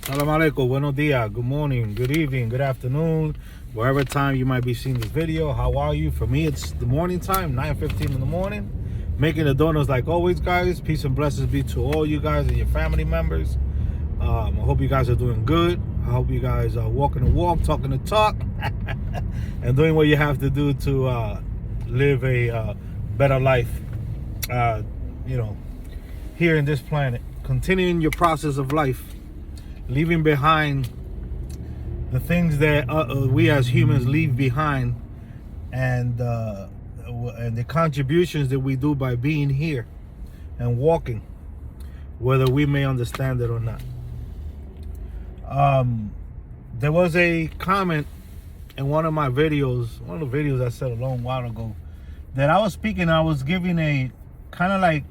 Salam alaikum, buenos dias, good morning, good evening, good afternoon, wherever time you might be seeing this video. How are you? For me, it's the morning time, 9:15 in the morning. Making the donuts like always, guys. Peace and blessings be to all you guys and your family members. I hope you guys are doing good. I hope you guys are walking the walk, talking the talk, and doing what you have to do to live a better life, here in this planet. Continuing your process of life. Leaving behind the things that we as humans leave behind, and the contributions that we do by being here and walking, whether we may understand it or not. There was a comment in one of the videos I said a long while ago, that I was speaking, I was giving a kind of like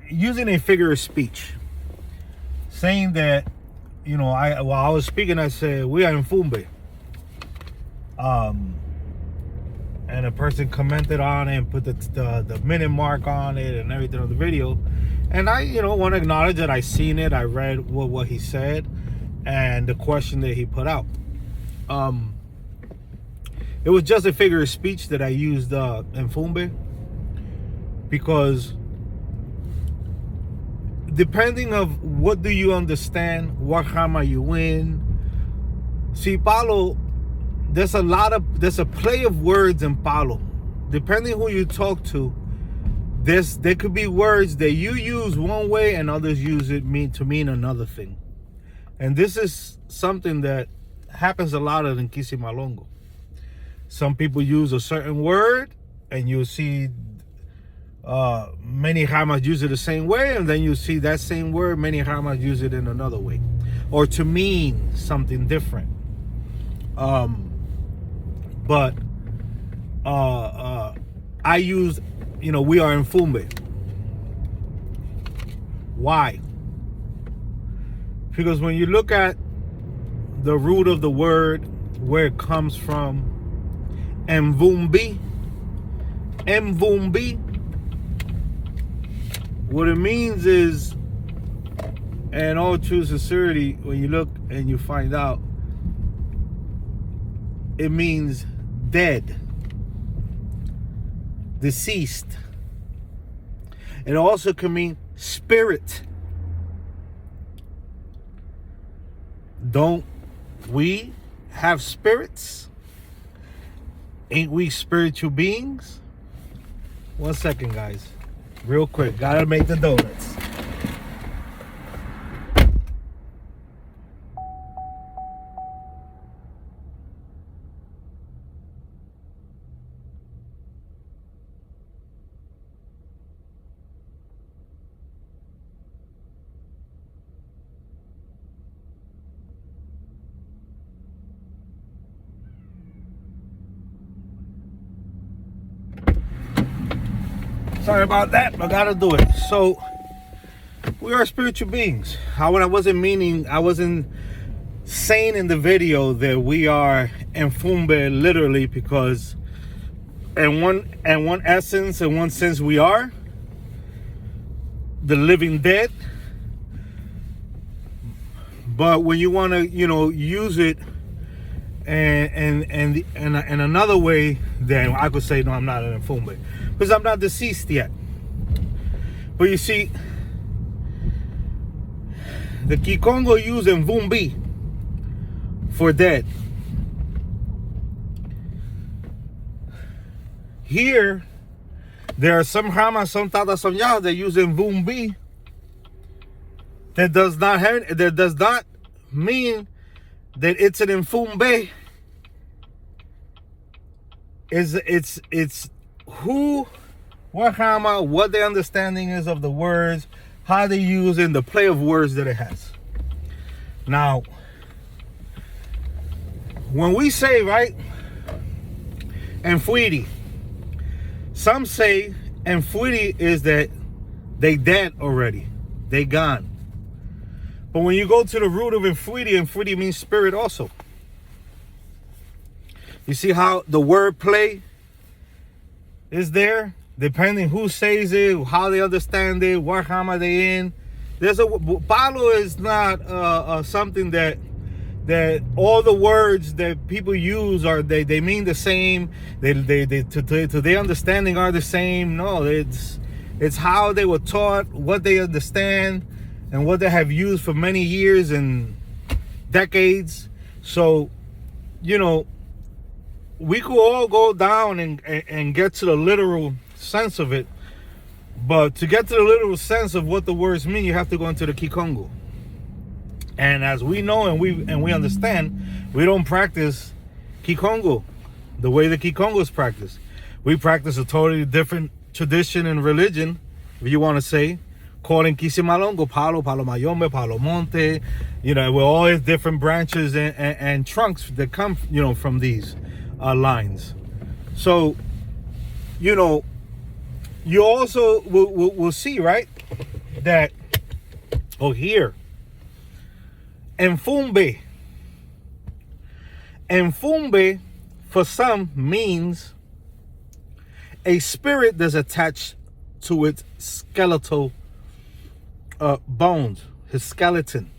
using a figure of speech, saying that, while I was speaking, I said, we are in Fumbe. And a person commented on it and put the minute mark on it and everything on the video. And I, want to acknowledge that I seen it. I read what he said and the question that he put out. It was just a figure of speech that I used in Fumbe, because depending of what do you understand, what Hama you in. See, Palo, there's a play of words in Palo. Depending who you talk to, there could be words that you use one way and others use it to mean another thing. And this is something that happens a lot in Kisimalongo. Some people use a certain word, and you'll see many Hamas use it the same way, and then you see that same word, many Hamas use it in another way, or to mean something different. But I use, we are in Fumbe. Why? Because when you look at the root of the word, where it comes from, Mvumbi, what it means is, in all true sincerity, when you look and you find out, it means dead, deceased. It also can mean spirit. Don't we have spirits? Ain't we spiritual beings? 1 second, guys. Real quick. Gotta make the donuts. Sorry about that, but I gotta do it. So, we are spiritual beings. I wasn't saying in the video that we are in Fumbe literally, because in one essence, in one sense, we are the living dead. But when you want to, use it and another way, then I could say, no, I'm not in Fumbe, because I'm not deceased yet. But you see, the Kikongo use Mvumbi for dead. Here, there are some Hama, some Tata, some Yah that use Mvumbi. That does not mean that it's an Mfumbe. It's who, what Hama, what the understanding is of the words, how they use it, the play of words that it has. Now, when we say, right, Mfuidi, some say Mfuidi is that they dead already, they gone. But when you go to the root of Mfuidi means spirit also. You see how the word play is there? Depending who says it, how they understand it, what Hama they in, Palo is not something that all the words that people use are they mean the same. They to their understanding are the same. No, it's how they were taught, what they understand, and what they have used for many years and decades. So, you know, we could all go down and get to the literal sense of it. But to get to the literal sense of what the words mean, you have to go into the Kikongo. And as we know and we understand, we don't practice Kikongo the way the Kikongo is practiced. We practice a totally different tradition and religion, if you want to say, called in Kisimalongo, Palo Mayombe, Palo Monte. You know, we're always different branches and trunks that come, you know, from these lines. So, you know, you also will see, right, that, here, Enfumbe for some means a spirit that's attached to its skeletal bones, his skeleton.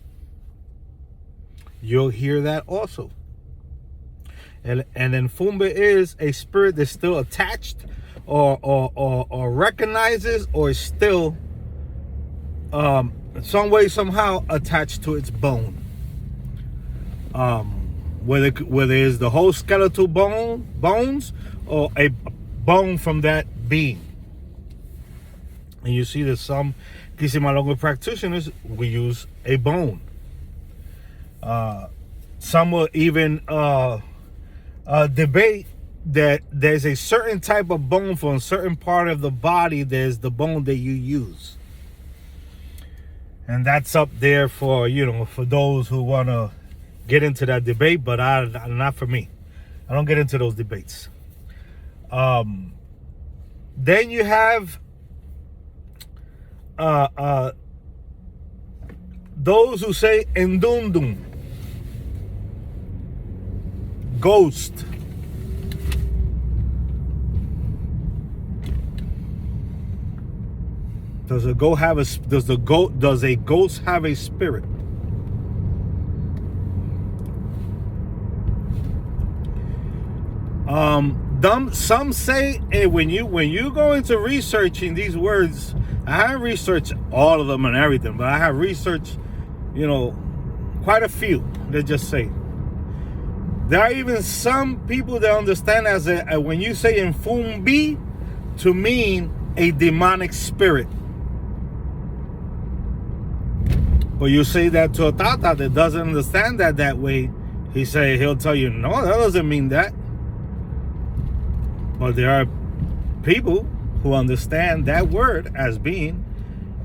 You'll hear that also. And Enfumbe is a spirit that's still attached or recognizes or is still some way, somehow attached to its bone. Whether it's the whole skeletal bones or a bone from that being. And you see that some Kisimalongo practitioners will use a bone. Some will even debate that there's a certain type of bone for a certain part of the body. There's the bone that you use. And that's up there for, you know, for those who want to get into that debate, but not for me. I don't get into those debates. Then you have those who say Ndundum, ghost. Does a ghost have a spirit? Some say, when you go into researching these words, I haven't researched all of them and everything, but I have researched, you know, quite a few. They just say there are even some people that understand as when you say Enfumbi to mean a demonic spirit. But you say that to a Tata that doesn't understand that way, he'll tell you, no, that doesn't mean that. But there are people who understand that word as being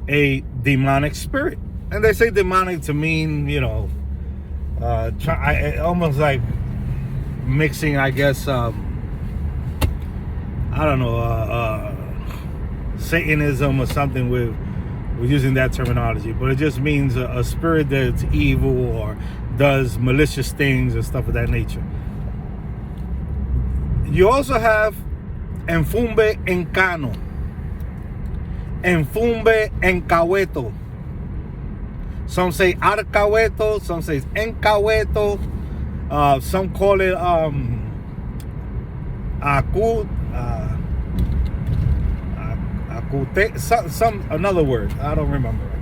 a demonic spirit. And they say demonic to mean, you know, almost like mixing, I guess, I don't know, Satanism or something with using that terminology. But it just means a spirit that's evil or does malicious things and stuff of that nature. You also have Enfumbe Encano, Enfumbe Encahueto. Some say Arcahueto, some say Encahueto, some call it Acute, some another word. I don't remember right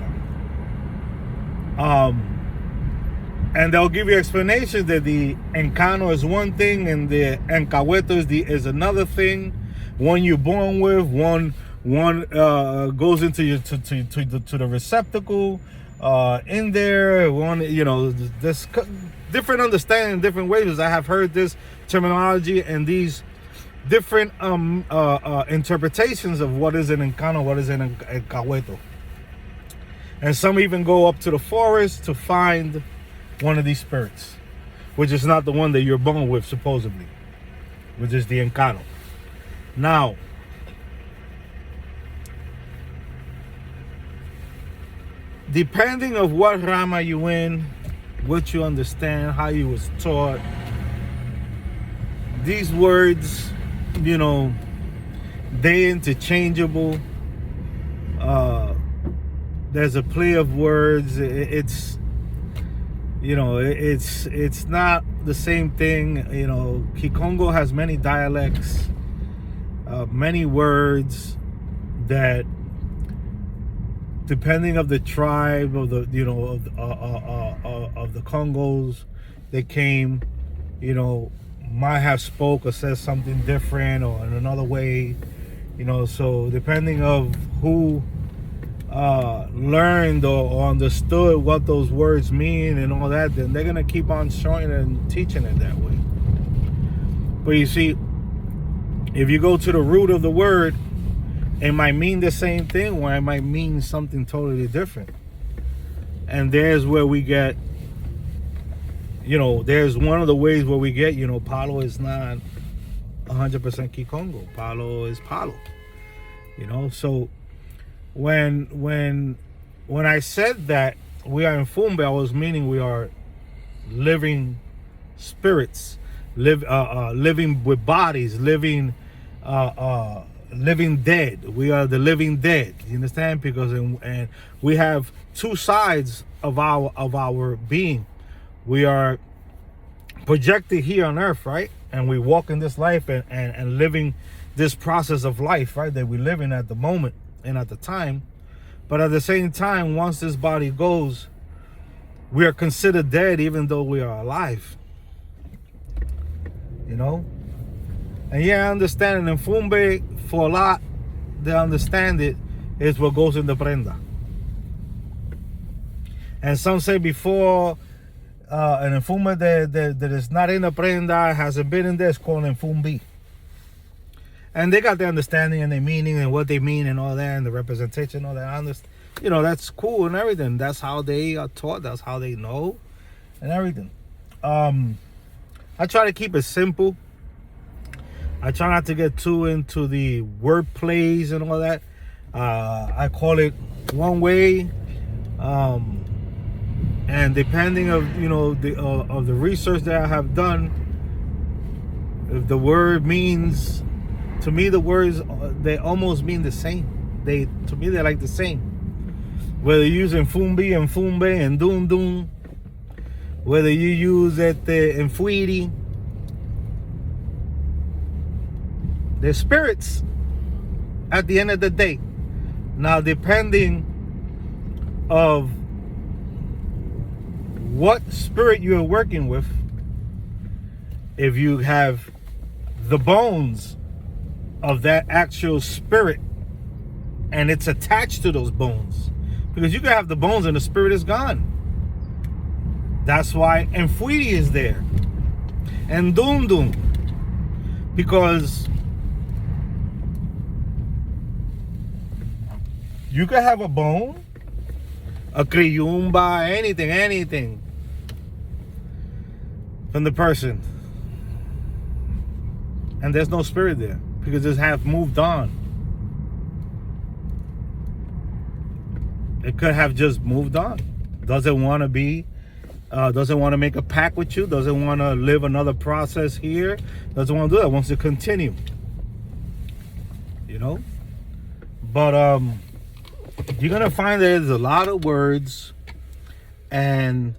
now. And they'll give you explanations that the Encano is one thing and the Encahueto is another thing. One you're born with, one goes into your to the receptacle in there. One, you know, there's different understanding, different ways. I have heard this terminology and these different interpretations of what is an Encano, what is an Encahueto. And some even go up to the forest to find one of these spirits, which is not the one that you're born with, supposedly, which is the Encano. Now, depending of what Rama you in, what you understand, how you was taught, these words, you know, they interchangeable. there's a play of words. It's, you know, it's not the same thing. You know, Kikongo has many dialects, many words that, depending of the tribe of the, you know, of the Congos that came, you know, might have spoke or said something different or in another way, you know. So depending of who learned or understood what those words mean and all that, then they're gonna keep on showing it and teaching it that way. But you see, if you go to the root of the word, it might mean the same thing or it might mean something totally different. And there's where we get, you know, there's one of the ways where we get, you know, Palo is not 100% Kikongo. Palo is Palo, you know. So when I said that we are in Fumbe, I was meaning we are living spirits, living with bodies, living dead. We are the living dead. You understand? Because and we have two sides of our being. We are projected here on earth, right? And we walk in this life and living this process of life, right, that we're living at the moment and at the time. But at the same time, once this body goes, we are considered dead even though we are alive. You know? And yeah, I understand it. In Fumbe, for a lot, they understand it is what goes in the prenda. And some say before, and in Fumbe that is not in the prenda, hasn't been in there, it's called in Fumbi. And they got their understanding and their meaning and what they mean and all that, and the representation, all that. You know, that's cool and everything. That's how they are taught. That's how they know and everything. I try to keep it simple. I try not to get too into the word plays and all that. I call it one way. And depending of, you know, of the research that I have done, if the word means, to me the words, they almost mean the same. To me they're like the same. Whether you're using Fumbi and Fumbe and Dum Dum, whether you use it in Fuiri, they're spirits at the end of the day. Now, depending of what spirit you're working with, if you have the bones of that actual spirit and it's attached to those bones, because you can have the bones and the spirit is gone. That's why Mfuiri is there and Dum Dum, because you can have a bone, a kriyumba, anything from the person, and there's no spirit there because it's have moved on. It could have just moved on. Doesn't want to be, doesn't want to make a pact with you, doesn't want to live another process here, doesn't want to do that, wants to continue, you know. But you're gonna find that there's a lot of words, and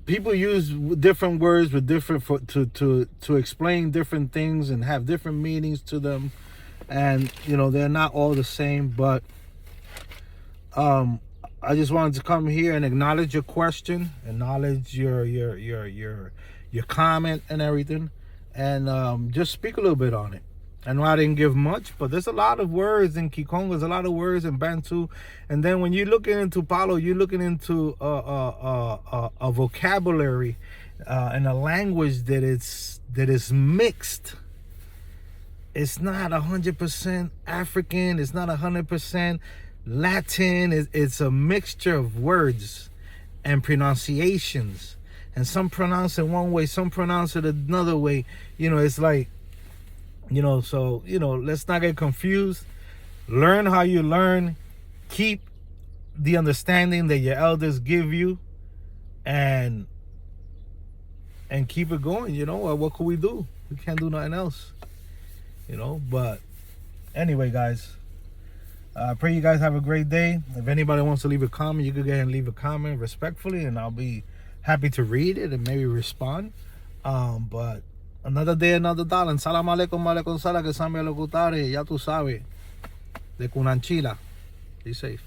people use different words with different to explain different things and have different meanings to them, and you know they're not all the same. But I just wanted to come here and acknowledge your question, acknowledge your comment and everything, and just speak a little bit on it. I know I didn't give much, but there's a lot of words in Kikongo, there's a lot of words in Bantu, and then when you're looking into Palo, you're looking into a vocabulary and a language that is mixed. It's not 100% African, it's not 100% Latin. It's a mixture of words and pronunciations, and some pronounce it one way, some pronounce it another way. You know, it's like, you know, so, you know, let's not get confused. Learn how you learn. Keep the understanding that your elders give you, and keep it going. You know, what can we do? We can't do nothing else, you know. But anyway, guys, I pray you guys have a great day. If anybody wants to leave a comment, you can go ahead and leave a comment respectfully, and I'll be happy to read it and maybe respond. But another day, another dollar. And salam alaikum, alaikum salam, que sambia locutare, ya tu sabes, de Cunanchila. Be safe.